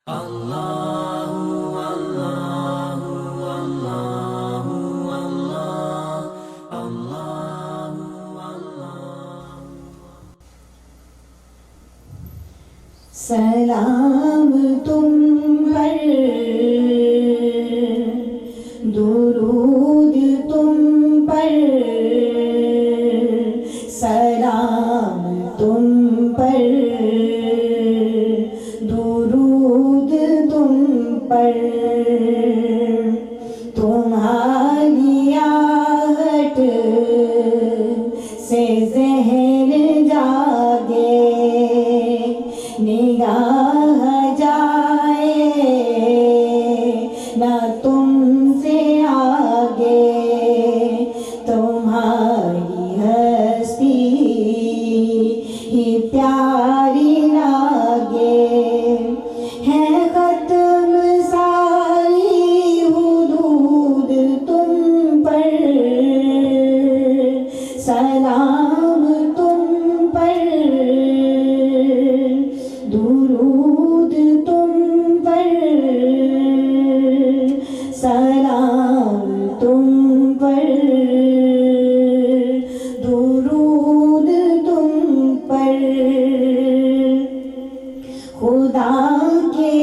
سلام تم پر، درود تم پر، سلام تم پر، درود تم پر، تمہاری آہٹ سے ذہن جاگے، نگاہ جائے نہ تم سے آگے، تمہاری ہستی ہی پیاری لاگے، ہے ختم ساری حدود تم پر، سلام تم پر، درود تم پر، سلام تم پر، درود تم پر، خدا کے